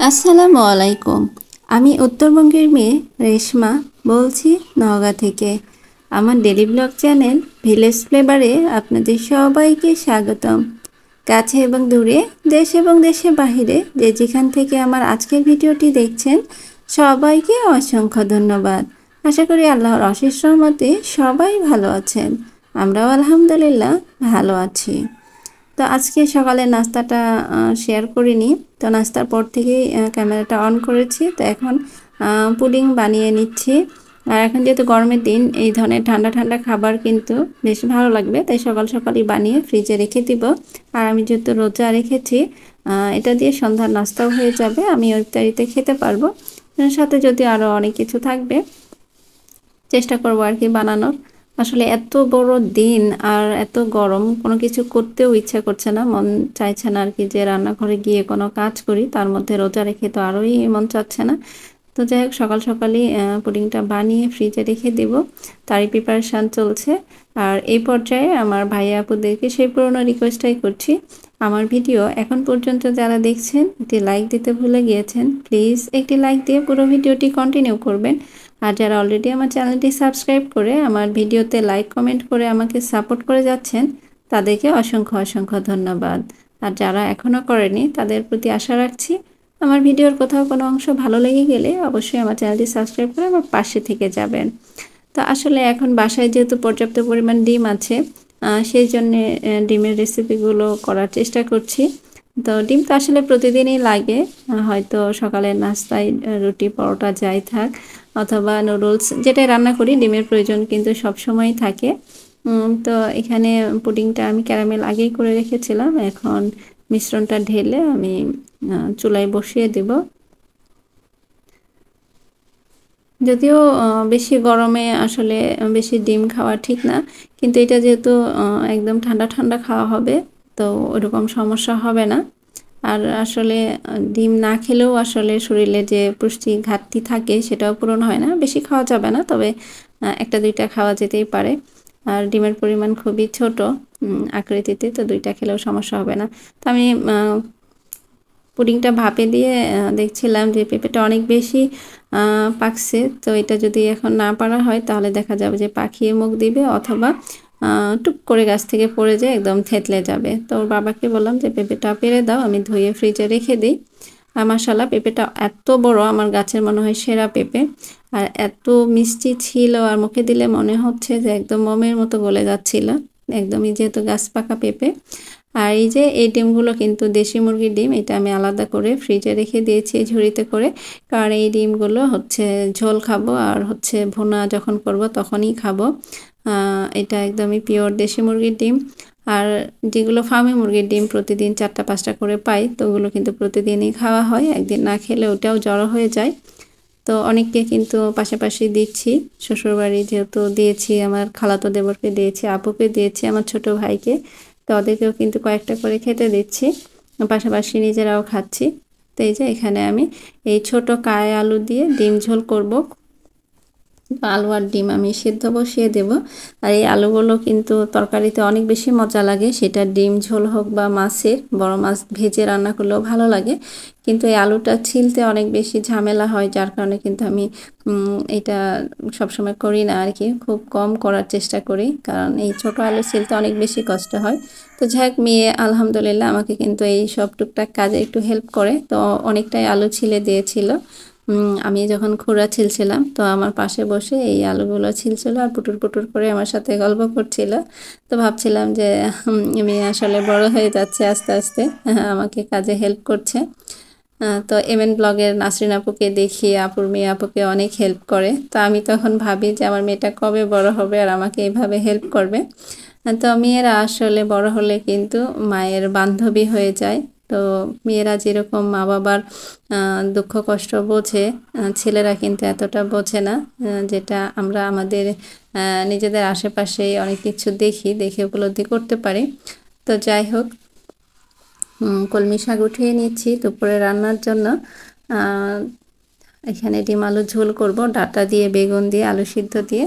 আসসালামু আলাইকুম। আমি উত্তরবঙ্গের মেয়ে রেশমা বলছি নওগাঁ থেকে। আমার ডেলি ব্লগ চ্যানেল ভিলেজ ফ্লেভারে আপনাদের সবাইকে স্বাগতম। কাছে এবং দূরে, দেশ এবং দেশের বাহিরে যে যেখান থেকে আমার আজকের ভিডিওটি দেখছেন সবাইকে অসংখ্য ধন্যবাদ। আশা করি আল্লাহর অশেষ রহমতে সবাই ভালো আছেন। আমরাও আলহামদুলিল্লাহ ভালো আছি। তো আজকে সকালে নাস্তাটা শেয়ার করিনি, তো নাস্তার পর থেকেই ক্যামেরাটা অন করেছি। তো এখন পুডিং বানিয়ে নিচ্ছি। আর এখন যেহেতু গরমের দিন, এই ধরনের ঠান্ডা ঠান্ডা খাবার কিন্তু বেশ ভালো লাগবে, তাই সকাল সকালই বানিয়ে ফ্রিজে রেখে দিব। আর আমি যেহেতু রোজা রেখেছি, এটা দিয়ে সন্ধ্যার নাস্তাও হয়ে যাবে, আমি ইফতারিতে খেতে পারবো। সাথে যদি আরও অনেক কিছু থাকবে, চেষ্টা করবো আর কি বানানোর। আসলে এত বড় দিন আর এত গরম, কোনো কিছু করতেও ইচ্ছা করছে না, মন চাইছে না আর কি যে রান্নাঘরে গিয়ে কোনো কাজ করি। তার মধ্যে রোজা রেখে তো আরোই মন চাচ্ছে না। তো যাই হোক, সকাল সকালই পুডিংটা বানিয়ে ফ্রিজে রেখে দেব, তারই প্রিপারেশান চলছে। আর এই পর্যায়ে আমার ভাইয়া আপুদেরকে সেই পুরনো রিকোয়েস্টটাই করছি, আমার ভিডিও এখন পর্যন্ত যারা দেখছেন একটি লাইক দিতে ভুলে গিয়েছেন, প্লিজ একটি লাইক দিয়ে পুরো ভিডিওটি কন্টিনিউ করবেন। আর যারা অলরেডি আমার চ্যানেলটি সাবস্ক্রাইব করে আমার ভিডিওতে লাইক কমেন্ট করে আমাকে সাপোর্ট করে যাচ্ছেন, তাদেরকে অসংখ্য অসংখ্য ধন্যবাদ। আর যারা এখনও করেনি তাদের প্রতি আশা রাখছি, আমার ভিডিওর কোথাও কোনো অংশ ভালো লেগে গেলে অবশ্যই আমার চ্যানেলটি সাবস্ক্রাইব করে আমার পাশে থেকে যাবেন। তো আসলে এখন বাসায় যেহেতু পর্যাপ্ত পরিমাণ ডিম আছে, সেই জন্যে ডিমের রেসিপিগুলো করার চেষ্টা করছি। তো ডিম তো আসলে প্রতিদিনই লাগে, হয়তো সকালের নাস্তায় রুটি পরোটা যাই থাক অথবা নুডলস যেটাই রান্না করি, ডিমের প্রয়োজন কিন্তু সবসময়ই থাকে। তো এখানে পুডিংটা আমি ক্যারামেল আগেই করে রেখেছিলাম, এখন মিশ্রণটা ঢেলে আমি চুলায় বসিয়ে দেব। যদিও বেশি গরমে আসলে বেশি ডিম খাওয়া ঠিক না, কিন্তু এটা যেহেতু একদম ঠান্ডা ঠান্ডা খাওয়া হবে, তো ওরকম সমস্যা হবে না। আর আসলে ডিম না খেলেও আসলে শরীরে যে পুষ্টি ঘাটতি থাকে সেটাও পূরণ হয় না। বেশি খাওয়া যাবে না, তবে একটা দুইটা খাওয়া যেতেই পারে। আর ডিমের পরিমাণ খুবই ছোট আকৃতিতে, তো দুইটা খেলেও সমস্যা হবে না। তো আমি পুডিংটা ভাপে দিয়ে দেখছিলাম যে পেঁপেটা অনেক বেশি পাকছে, তো এটা যদি এখন না পারা হয় তাহলে দেখা যাবে যে পাখিয়ে মুখ দিবে অথবা টুপ করে গাছ থেকে পড়ে যায়, একদম থেতলে যাবে। তো ওর বাবাকে বললাম যে পেঁপেটা পেরে দাও, আমি ধুয়ে ফ্রিজে রেখে দিই। আর মাশাআল্লাহ পেঁপেটা এত বড়, আমার গাছের মনে হয় সেরা পেঁপে। আর এত মিষ্টি ছিল, আর মুখে দিলে মনে হচ্ছে যে একদম মোমের মতো গলে যাচ্ছিল, একদমই যেহেতু গাছ পাকা পেঁপে। আর এই যে এই ডিমগুলো কিন্তু দেশি মুরগির ডিম, এটা আমি আলাদা করে ফ্রিজে রেখে দিয়েছি ঝুড়িতে করে, কারণ এই ডিমগুলো হচ্ছে ঝোল খাবো আর হচ্ছে ভুনা যখন করব তখনই খাবো। এটা একদমই পিওর দেশি মুরগির ডিম। আর যেগুলো ফার্মি মুরগির ডিম প্রতিদিন 4টা 5টা করে পাই, তো ওগুলো কিন্তু প্রতিদিনই খাওয়া হয়, একদিন না খেলে ওটাও জড়ো হয়ে যায়। তো অনেককে কিন্তু পাশাপাশি দিচ্ছি, শ্বশুরবাড়ি যেহেতু দিয়েছি, আমার খালাতো দেবরকে দিয়েছি, আপুকে দিয়েছি, আমার ছোট ভাইকে, তো ওদেরকেও কিন্তু কয়েকটা করে খেতে দিচ্ছি, পাশাপাশি নিজেরাও খাচ্ছি। তো এই যে এখানে আমি এই ছোট কায় আলু দিয়ে ডিম ঝোল করব। আলু আর ডিম আমি সেদ্ধ বসিয়ে দেব। আর এই আলুগুলো কিন্তু তরকারিতে অনেক বেশি মজা লাগে, সেটা ডিম ঝোল হোক বা মাছের, বড় মাছ ভেজে রান্না করলেও ভালো লাগে। কিন্তু এই আলুটা ছিলতে অনেক বেশি ঝামেলা হয়, যার কারণে কিন্তু আমি এটা সবসময় করি না আর কি, খুব কম করার চেষ্টা করি, কারণ এই ছোট আলু ছিলতে অনেক বেশি কষ্ট হয়। তো যাক, মেয়ে আলহামদুলিল্লাহ আমাকে কিন্তু এই সব টুকটাক কাজে একটু হেল্প করে, তো অনেকটাই আলু ছিলে দিয়েছিল। আমি যখন খুঁড়া ছিলছিলাম, তো আমার পাশে বসে এই আলুগুলো ছিলছিল আর পুটুর পুটুর করে আমার সাথে গল্প করছিল। তো ভাবছিলাম যে মেয়ে আসলে বড় হয়ে যাচ্ছে আস্তে আস্তে, আমাকে কাজে হেল্প করছে। তো এমএন ব্লগের নাসরিন আপুকে দেখি আপুর মেয়ে আপুকে অনেক হেল্প করে, তো আমি তখন ভাবি যে আমার মেয়েটা কবে বড় হবে আর আমাকে এইভাবে হেল্প করবে। তো মেয়েরা আসলে বড় হলে কিন্তু মায়ের বান্ধবী হয়ে যায়। তো মেয়েরা যেরকম মা বাবার দুঃখ কষ্ট বোঝে, ছেলেরা কিন্তু এতটা বোঝে না, যেটা আমরা আমাদের নিজেদের আশেপাশেই অনেক কিছু দেখে উপলব্ধি করতে পারি। তো যাই হোক, কলমি শাক উঠিয়ে নিচ্ছি দুপুরে রান্নার জন্য। এখানে ডিম আলু ঝোল করব, ডাঁটা দিয়ে, বেগুন দিয়ে, আলু সিদ্ধ দিয়ে,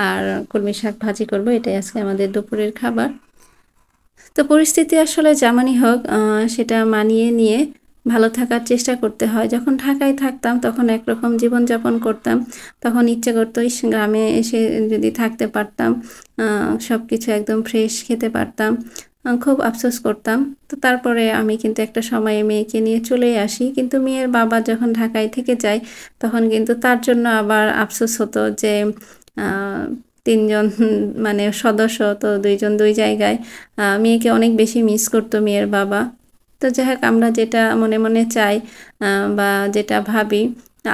আর কলমি শাক ভাজি করব, এটাই আজকে আমাদের দুপুরের খাবার। তো পরিস্থিতি আসলে যেমনই হোক সেটা মানিয়ে নিয়ে ভালো থাকার চেষ্টা করতে হয়। যখন ঢাকায় থাকতাম তখন একরকম জীবনযাপন করতাম। তখন ইচ্ছে করতো ইস গ্রামে এসে যদি থাকতে পারতাম, সব কিছু একদম ফ্রেশ খেতে পারতাম। খুব আফসোস করতাম। তো তারপরে আমি কিন্তু একটা সময়ে মেয়েকে নিয়ে চলেই আসি। কিন্তু মেয়ের বাবা যখন ঢাকায় থেকে যায় তখন কিন্তু তার জন্য আবার আফসোস হতো যে আ ৩ জন মানে সদস্য তো ২ জন ২ জায়গায়। মেয়েকে অনেক বেশি মিস করতো মেয়ের বাবা। তো যাই হোক আমরা যেটা মনে মনে চাই বা যেটা ভাবি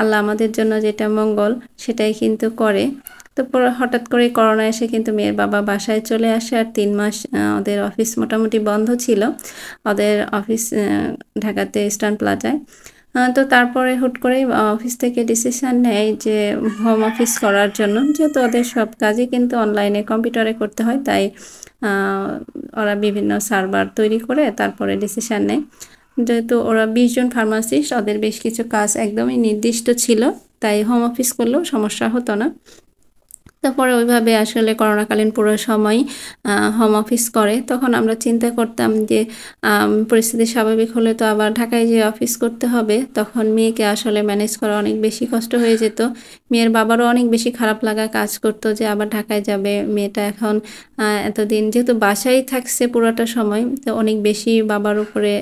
আল্লাহ আমাদের জন্য যেটা মঙ্গল সেটাই কিন্তু করে। তো পরে হঠাৎ করে করোনা এসে কিন্তু মেয়ের বাবা বাসায় চলে আসে আর ৩ মাস ওদের অফিস মোটামুটি বন্ধ ছিল। ওদের অফিস ঢাকাতে ইস্টার্ন প্লাজায়। তো তারপরে হুট করেই অফিস থেকে ডিসিশন নেয় যে হোম অফিস করার জন্য। যেহেতু ওদের সব কাজই কিন্তু অনলাইনে কম্পিউটারে করতে হয় তাই ওরা বিভিন্ন সার্ভার তৈরি করে তারপরে ডিসিশন নেয়। যেহেতু ওরা ২০ জন ফার্মাসিস্ট, ওদের বেশ কিছু কাজ একদমই নির্দিষ্ট ছিল, তাই হোম অফিস করলেও সমস্যা হতো না। তারপরে ওইভাবে আসলে করোনাকালীন পুরো সময় হোম অফিস করে। তখন আমরা চিন্তা করতাম যে পরিস্থিতি স্বাভাবিক হলে তো আবার ঢাকায় যেয়ে অফিস করতে হবে। তখন মেয়েকে আসলে ম্যানেজ করা অনেক বেশি কষ্ট হয়ে যেত। মেয়ের বাবারও অনেক বেশি খারাপ লাগা কাজ করতো যে আবার ঢাকায় যাবে। মেয়েটা এখন এতদিন যেহেতু বাসায় থাকছে পুরোটা সময়, তো অনেক বেশি বাবার উপরে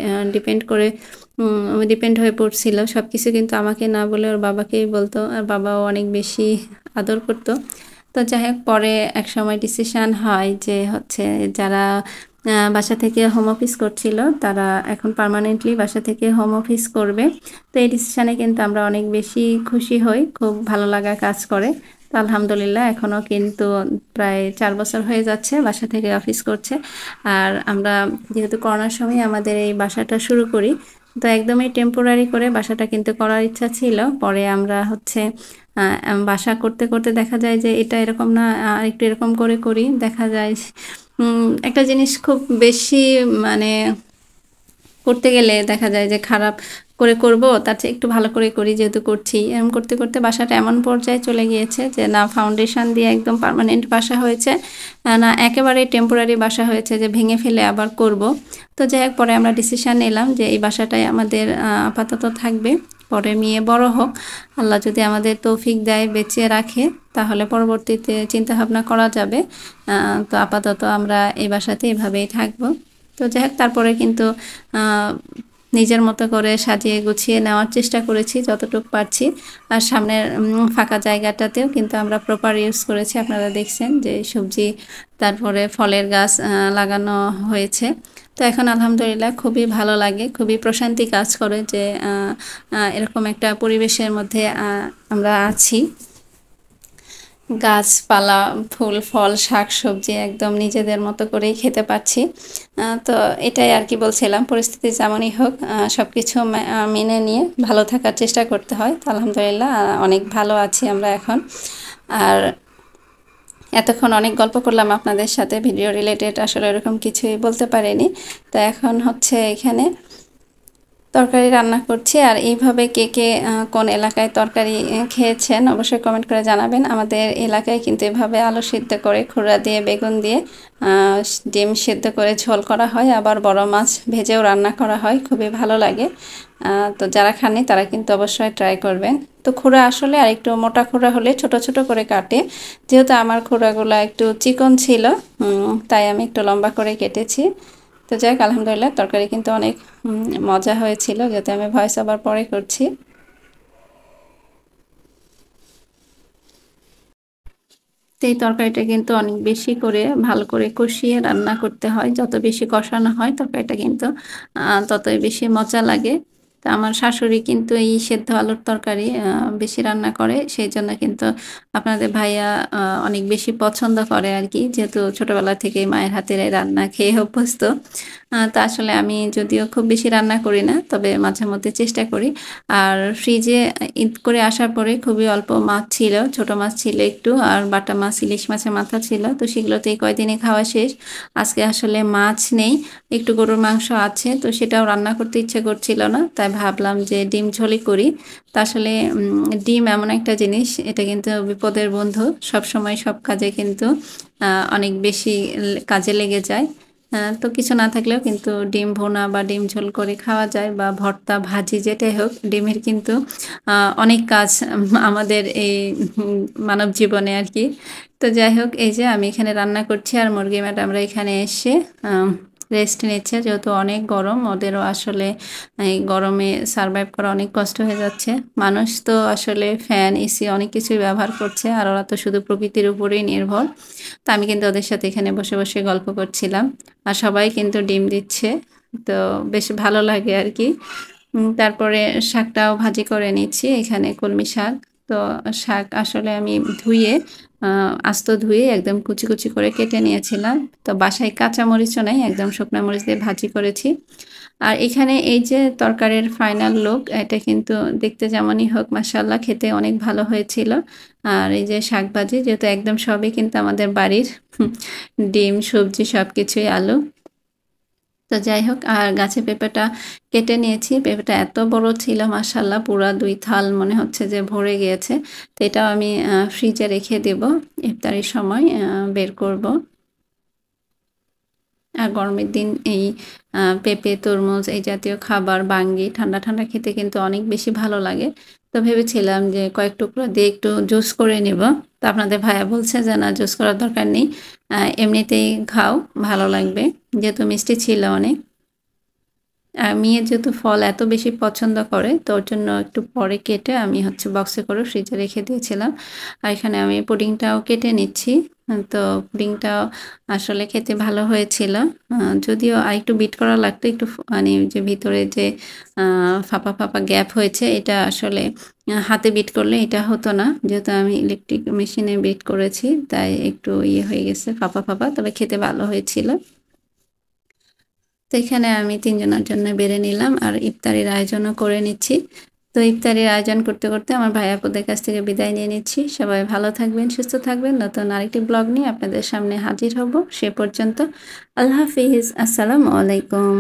ডিপেন্ড হয়ে পড়ছিল। সবকিছু কিন্তু আমাকে না বলে ওর বাবাকেই বলতো আর বাবাও অনেক বেশি আদর করতো। তো যাই হোক পরে একসময় ডিসিশন হয় যে হচ্ছে যারা বাসা থেকে হোম অফিস করছিল তারা এখন পার্মানেন্টলি বাসা থেকে হোম অফিস করবে। তো এই ডিসিশনে কিন্তু আমরা অনেক বেশি খুশি হই, খুব ভালো লাগা কাজ করে। তো আলহামদুলিল্লাহ এখনও কিন্তু প্রায় ৪ বছর হয়ে যাচ্ছে বাসা থেকে অফিস করছে। আর আমরা যেহেতু করোনার সময় আমাদের এই বাসাটা শুরু করি, তো একদমই টেম্পোরারি করে বাসাটা কিন্তু করার ইচ্ছা ছিল। পরে আমরা হচ্ছে বাসা করতে করতে দেখা যায় যে এটা এরকম না, একটু এরকম করে করি, দেখা যায় একটা জিনিস খুব বেশি মানে করতে গেলে দেখা যায় যে খারাপ করে করব, তার চেয়ে একটু ভালো করে করি যেহেতু করছি। এরকম করতে করতে বাসাটা এমন পর্যায়ে চলে গিয়েছে যে না ফাউন্ডেশন দিয়ে একদম পার্মানেন্ট বাসা হয়েছে, না একেবারে টেম্পোরারি বাসা হয়েছে যে ভেঙে ফেলে আবার করব। তো যাই হোক পরে আমরা ডিসিশন নিলাম যে এই বাসাটাই আমাদের আপাতত থাকবে। পরে মেয়ে বড় হোক, আল্লাহ যদি আমাদের তৌফিক দেয় বেঁচে রাখে তাহলে পরবর্তীতে চিন্তাভাবনা করা যাবে। তো আপাতত আমরা এই বাসাতে এভাবেই থাকবো। তো যাই হোক তারপরে কিন্তু নিজের মতো করে সাজিয়ে গুছিয়ে নেওয়ার চেষ্টা করেছি যতটুকু পারছি। আর সামনের ফাঁকা জায়গাটাতেও কিন্তু আমরা প্রপার ইউজ করেছি। আপনারা দেখছেন যে সবজি তারপরে ফলের গাছ লাগানো হয়েছে। তো এখন আলহামদুলিল্লাহ খুবই ভালো লাগে, খুবই প্রশান্তি কাজ করে যে এরকম একটা পরিবেশের মধ্যে আমরা আছি। গাছপালা, ফুল ফল, শাক সবজি একদম নিজেদের মতো করেই খেতে পাচ্ছি। তো এটাই আর কি বলছিলাম, পরিস্থিতি যেমনই হোক সব কিছু মেনে নিয়ে ভালো থাকার চেষ্টা করতে হয়। তো আলহামদুলিল্লাহ অনেক ভালো আছি আমরা এখন। আর এতক্ষণ অনেক গল্প করলাম আপনাদের সাথে, ভিডিও রিলেটেড আসলে এরকম কিছুই বলতে পারিনি। তো এখন হচ্ছে এখানে তরকারি রান্না করছি। আর এইভাবে কে কে কোন এলাকায় তরকারি খেয়েছেন অবশ্যই কমেন্ট করে জানাবেন। আমাদের এলাকায় কিন্তু এভাবে আলু সিদ্ধ করে, খুড়া দিয়ে, বেগুন দিয়ে, ডিম সিদ্ধ করে ঝোল করা হয়, আবার বড় মাছ ভেজেও রান্না করা হয়, খুবই ভালো লাগে। তো যারা খাননি তারা কিন্তু অবশ্যই ট্রাই করবেন। তো খুড়া আসলে আর একটু মোটা খুড়া হলে ছোট ছোট করে কাটে, যেহেতু আমার খুড়াগুলো একটু চিকন ছিল তাই আমি একটু লম্বা করে কেটেছি। তো যাই হোক আলহামদুলিল্লাহ তরকারি কিন্তু অনেক মজা হয়েছিল, যাতে আমি ভয়েস ওভার পরে করছি। তো এই তরকারিটা কিন্তু অনেক বেশি করে ভালো করে কষিয়ে রান্না করতে হয়। যত বেশি কষানো হয় তরকারিটা কিন্তু ততই বেশি মজা লাগে। তো আমার শাশুড়ি কিন্তু এই সেদ্ধ আলুর তরকারি বেশি রান্না করে, সেই জন্য কিন্তু আপনাদের ভাইয়া অনেক বেশি পছন্দ করে আর কি, যেহেতু ছোটোবেলা থেকেই মায়ের হাতের এই রান্না খেয়ে অভ্যস্ত। তো আসলে আমি যদিও খুব বেশি রান্না করি না, তবে মাঝে মধ্যে চেষ্টা করি। আর ফ্রিজে ঈদ করে আসার পরে খুবই অল্প মাছ ছিল, ছোট মাছ ছিল একটু, আর বাটা মাছ, ইলিশ মাছের মাথা ছিল। তো সেগুলো তো এই কয়দিনে খাওয়া শেষ। আজকে আসলে মাছ নেই, একটু গরুর মাংস আছে, তো সেটাও রান্না করতে ইচ্ছে করছিল না, তাই ভাবলাম যে ডিম ঝোলই করি। তা আসলে ডিম এমন একটা জিনিস, এটা কিন্তু বিপদের বন্ধু, সব সময় সব কাজে কিন্তু অনেক বেশি কাজে লেগে যায়। তো কিছু না থাকলেও কিন্তু ডিম ভুনা বা ডিম ঝোল করে খাওয়া যায়, বা ভর্তা ভাজি যেটাই হোক, ডিমের কিন্তু অনেক কাজ আমাদের এই মানব জীবনে আর কি। তো যাই হোক, এই যে আমি এখানে রান্না করছি আর মুরগি ম্যাডামরা এখানে এসে রেস্ট নিচ্ছে, যেহেতু অনেক গরম, ওদেরও আসলে এই গরমে সারভাইভ করা অনেক কষ্ট হয়ে যাচ্ছে। মানুষ তো আসলে ফ্যান এসি অনেক কিছুই ব্যবহার করছে, আর ওরা তো শুধু প্রকৃতির উপরেই নির্ভর। তো আমি কিন্তু ওদের সাথে এখানে বসে বসে গল্প করছিলাম, আর সবাই কিন্তু ডিম দিচ্ছে, তো বেশ ভালো লাগে আর কি। তারপরে শাকটাও ভাজি করে নিচ্ছি, এখানে কলমি শাক। তো শাক আসলে আমি ধুয়ে আস্ত ধুয়ে একদম কুচি কুচি করে কেটে নিয়েছিলাম। তো বাসায় কাঁচা মরিচও নাই, একদম শুকনো মরিচ দিয়ে ভাজি করেছি। আর এখানে এই যে তরকারির ফাইনাল লুক, এটা কিন্তু দেখতে যেমনই হোক মাশাআল্লাহ খেতে অনেক ভালো হয়েছিল। আর এই যে শাক ভাজি, যেহেতু একদম সবই কিন্তু আমাদের বাড়ির ডিম সবজি সব কিছুই, আলু। তো যাই হোক, আর গাছে পেঁপেটা কেটে নিয়েছি। পেঁপেটা এত বড় ছিল মাশাআল্লাহ, পুরা 2 থাল মনে হচ্ছে যে ভরে গিয়েছে। তো এটাও আমি ফ্রিজে রেখে দেব, ইফতারির সময় বের করব। আর গরমের দিন এই পেঁপে, তরমুজ এই জাতীয় খাবার, বাঙ্গি ঠান্ডা ঠান্ডা খেতে কিন্তু অনেক বেশি ভালো লাগে। তো ভেবেছিলাম যে কয়েক টুকরো দিয়ে একটু জুস করে নেব। তো আপনাদের ভাইয়া বলছে যে না, জুস করার দরকার নেই, এমনিতেই খাও, ভালো লাগবে, যেহেতু মিষ্টি ছিল অনেক। মেয়ে যেহেতু ফল এত বেশি পছন্দ করে, তো ওর জন্য একটু পরে কেটে আমি হচ্ছে বক্সে করে ফ্রিজে রেখে দিয়েছিলাম। আর এখানে আমি পুডিংটাও কেটে নিচ্ছি। তো পুডিংটাও আসলে খেতে ভালো হয়েছিল, যদিও আর একটু বিট করা লাগতো, একটু মানে যে ভিতরে যে ফাঁপা ফাঁপা গ্যাপ হয়েছে, এটা আসলে হাতে বিট করলে এটা হতো না, যেহেতু আমি ইলেকট্রিক মেশিনে বিট করেছি, তাই একটু ইয়ে হয়ে গেছে ফাঁপা ফাঁপা, তবে খেতে ভালো হয়েছিল। তো এখানে আমি 3 জনের জন্য বেড়ে নিলাম, আর ইফতারির আয়োজনও করে নিচ্ছি। তো ইফতারির আয়োজন করতে করতে আমার ভাই আপুদের কাছ থেকে বিদায় নিয়ে নিচ্ছি। সবাই ভালো থাকবেন, সুস্থ থাকবেন, নতুন আরেকটি ব্লগ নিয়ে আপনাদের সামনে হাজির হব। সে পর্যন্ত আল্লাহ হাফিজ, আসসালামু আলাইকুম।